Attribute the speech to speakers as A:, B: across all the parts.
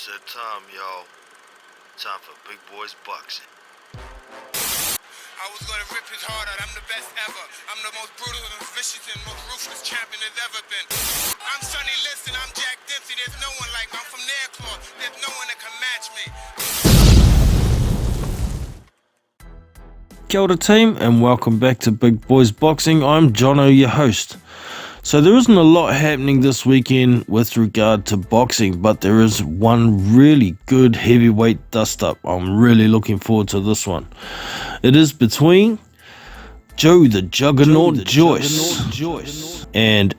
A: It's that time, y'all. Time for big boys boxing.
B: I was gonna rip his heart out. I'm the best ever. I'm the most brutal and vicious and most ruthless champion there's ever been. I'm Sonny Liston. I'm Jack Dempsey. There's no one like me. I'm from Nairclaw. There's no one that can match me.
C: Kia ora team, and welcome back to Big Boys Boxing. I'm Jono, your host. So there isn't a lot happening this weekend with regard to boxing, but there is one really good heavyweight dust-up. I'm really looking forward to this one. It is between Joe the Juggernaut Joyce and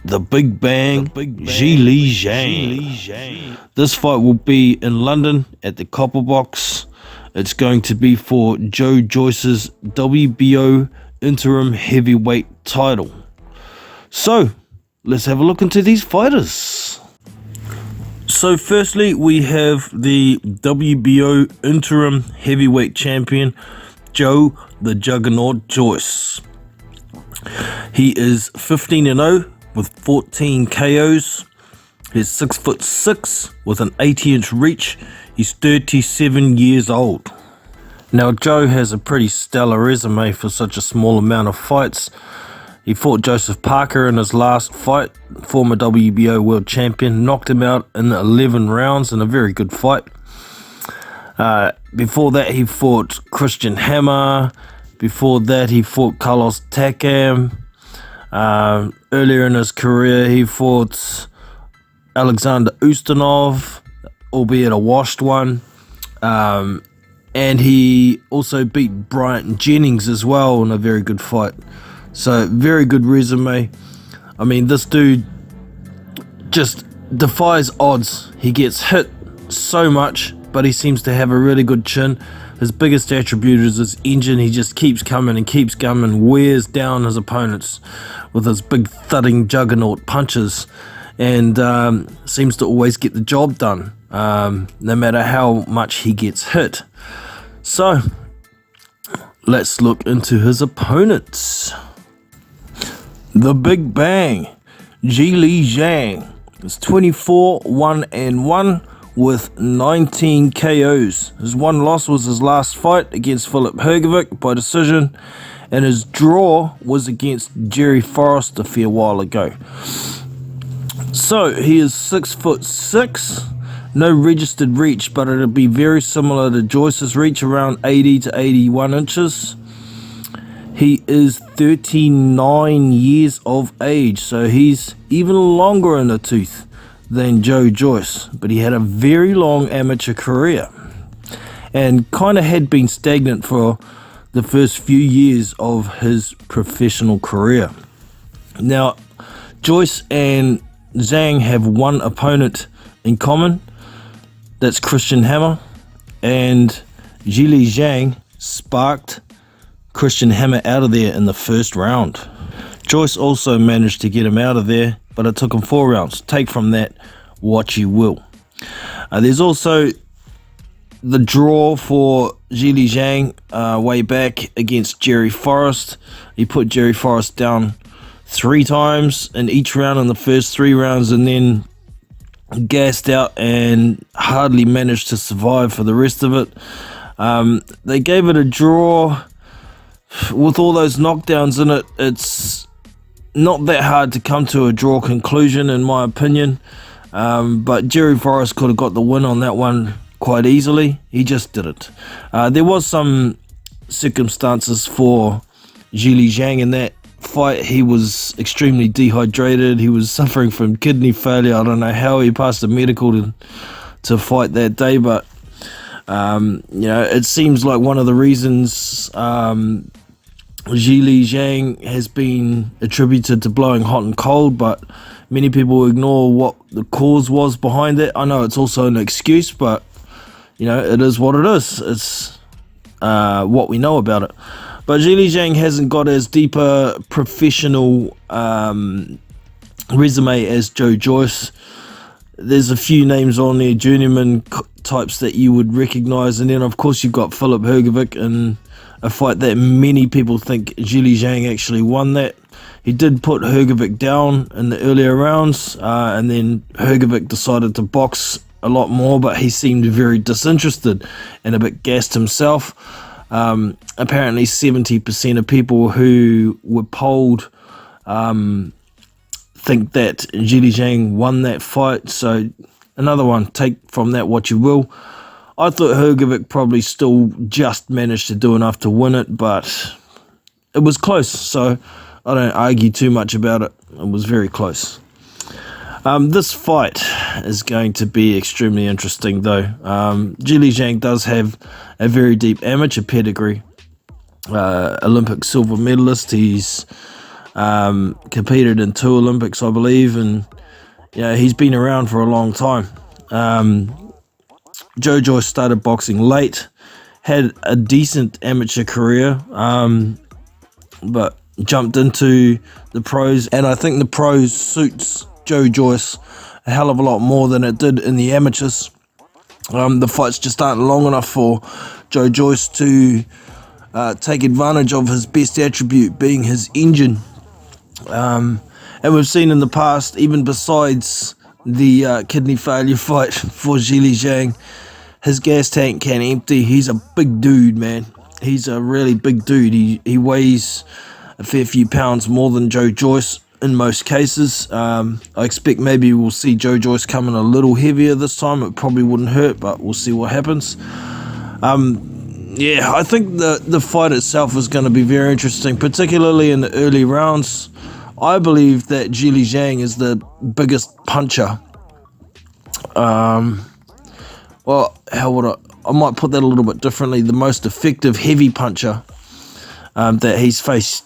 C: the Big Bang Zhang. This fight will be in London at the Copper Box. It's going to be for Joe Joyce's WBO interim heavyweight title. So, let's have a look into these fighters. So firstly, we have the WBO interim heavyweight champion, Joe the Juggernaut Joyce. He is 15-0 with 14 KOs. He's 6'6" with an 80-inch reach. He's 37 years old. Now, Joe has a pretty stellar resume for such a small amount of fights. He fought Joseph Parker in his last fight, former WBO world champion, knocked him out in 11 rounds in a very good fight. Before that, he fought Christian Hammer. Before that, he fought Carlos Takam. Earlier in his career, he fought Alexander Ustinov, albeit a washed one. And he also beat Bryant Jennings as well in a very good fight. So, very good resume. I mean, this dude just defies odds. He gets hit so much, but he seems to have a really good chin. His biggest attribute is his engine. He just keeps coming and keeps coming, wears down his opponents with his big thudding juggernaut punches, and seems to always get the job done, no matter how much he gets hit. So, let's look into his opponents. The Big Bang, Zhang, is 24-1-1 with 19 KOs. His one loss was his last fight against Filip Hrgovic by decision, and his draw was against Jerry Forrest a fair while ago. So he is 6'6", no registered reach, but it'll be very similar to Joyce's reach, around 80 to 81 inches. He is 39 years of age, so he's even longer in the tooth than Joe Joyce, but he had a very long amateur career and kind of had been stagnant for the first few years of his professional career. Now, Joyce and Zhang have one opponent in common. That's Christian Hammer, and Zhang sparked Christian Hammer out of there in the first round. Joyce also managed to get him out of there, but it took him 4 rounds. Take from that what you will. There's also the draw for Zhang way back against Jerry Forrest. He put Jerry Forrest down 3 times in each round in the first 3 rounds, and then gassed out and hardly managed to survive for the rest of it. They gave it a draw. With all those knockdowns in it, it's not that hard to come to a draw conclusion, in my opinion. But Jerry Forrest could have got the win on that one quite easily. He just didn't. There was some circumstances for Zhang in that fight. He was extremely dehydrated. He was suffering from kidney failure. I don't know how he passed the medical to fight that day, but it seems like one of the reasons Zhang has been attributed to blowing hot and cold, but many people ignore what the cause was behind it. I know it's also an excuse, but it is what it is. It's what we know about it. But Zhang hasn't got as deep a professional resume as Joe Joyce. There's a few names on there, journeyman types that you would recognize, and then of course you've got Filip Hrgovic in a fight that many people think Zhang actually won that. He did put Hrgovic down in the earlier rounds, and then Hrgovic decided to box a lot more, but he seemed very disinterested and a bit gassed himself. Apparently 70% of people who were polled think that Zhang won that fight. So another one, take from that what you will. I thought Hrgovic probably still just managed to do enough to win it, but it was close, so I don't argue too much about it. It was very close. This fight is going to be extremely interesting, though. Zhang does have a very deep amateur pedigree. Olympic silver medalist. He's competed in 2 Olympics, I believe, and he's been around for a long time. Joyce started boxing late, had a decent amateur career, but jumped into the pros, and I think the pros suits Joyce a hell of a lot more than it did in the amateurs. The fights just aren't long enough for Joyce to take advantage of his best attribute, being his engine. And we've seen in the past, even besides the kidney failure fight for Zhang, his gas tank can empty. He's a big dude, man. He's a really big dude. He weighs a fair few pounds more than Joyce in most cases. I expect maybe we'll see Joyce coming a little heavier this time. It probably wouldn't hurt, but we'll see what happens. I think the fight itself is going to be very interesting, particularly in the early rounds. I believe that Zhang is the biggest puncher. I might put that a little bit differently. The most effective heavy puncher that he's faced.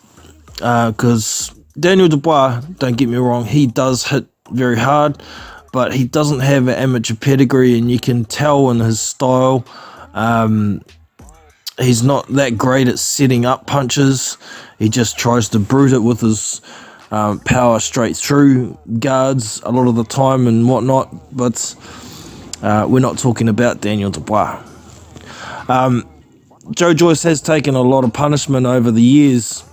C: Because Daniel Dubois, don't get me wrong, he does hit very hard, but he doesn't have an amateur pedigree, and you can tell in his style. He's not that great at setting up punches. He just tries to brute it with his power straight through guards a lot of the time and whatnot, but we're not talking about Daniel Dubois. Joyce has taken a lot of punishment over the years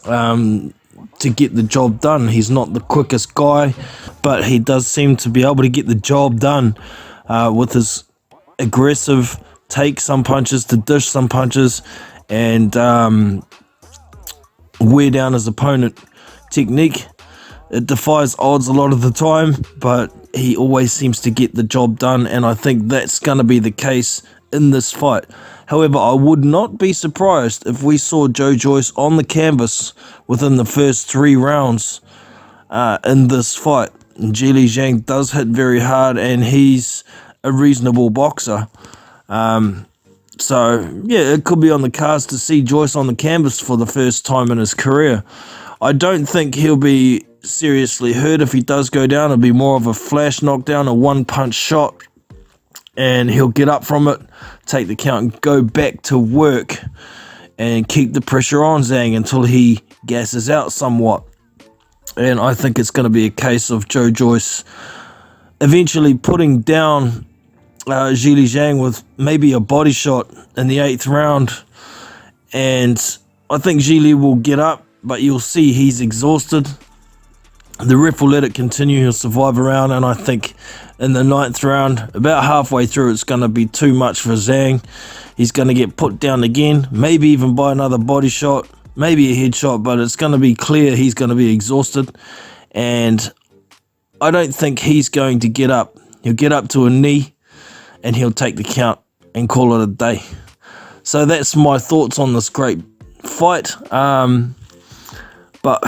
C: to get the job done. He's not the quickest guy, but he does seem to be able to get the job done with his aggressive take some punches, to dish some punches, and wear down his opponent technique. It defies odds a lot of the time, but he always seems to get the job done, and I think that's going to be the case in this fight. However, I would not be surprised if we saw Joyce on the canvas within the first 3 rounds in this fight. Zhang does hit very hard, and he's a reasonable boxer. It could be on the cards to see Joyce on the canvas for the first time in his career. I don't think he'll be seriously hurt if he does go down. It'll be more of a flash knockdown, a one-punch shot, and he'll get up from it, take the count, and go back to work and keep the pressure on Zhang until he gasses out somewhat. And I think it's going to be a case of Joyce eventually putting down Zhang with maybe a body shot in the 8th round, and I think Zhili will get up, but you'll see he's exhausted. The ref will let it continue. He'll survive around, and I think in the 9th round, about halfway through, it's going to be too much for Zhang. He's going to get put down again, maybe even by another body shot, maybe a headshot, but it's going to be clear he's going to be exhausted, and I don't think he's going to get up. He'll get up to a knee, and he'll take the count and call it a day. So that's my thoughts on this great fight. But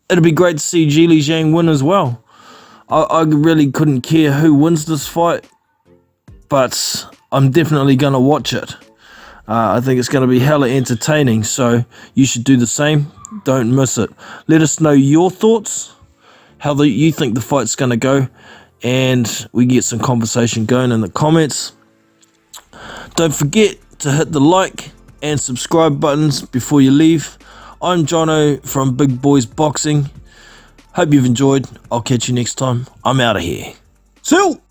C: it'll be great to see Zhang win as well. I really couldn't care who wins this fight, but I'm definitely going to watch it. I think it's going to be hella entertaining, so you should do the same. Don't miss it. Let us know your thoughts, how you think the fight's going to go, and we get some conversation going in the comments. Don't forget to hit the like and subscribe buttons before you leave. I'm Jono from Big Boys Boxing. Hope you've enjoyed. I'll catch you next time. I'm out of here. See you!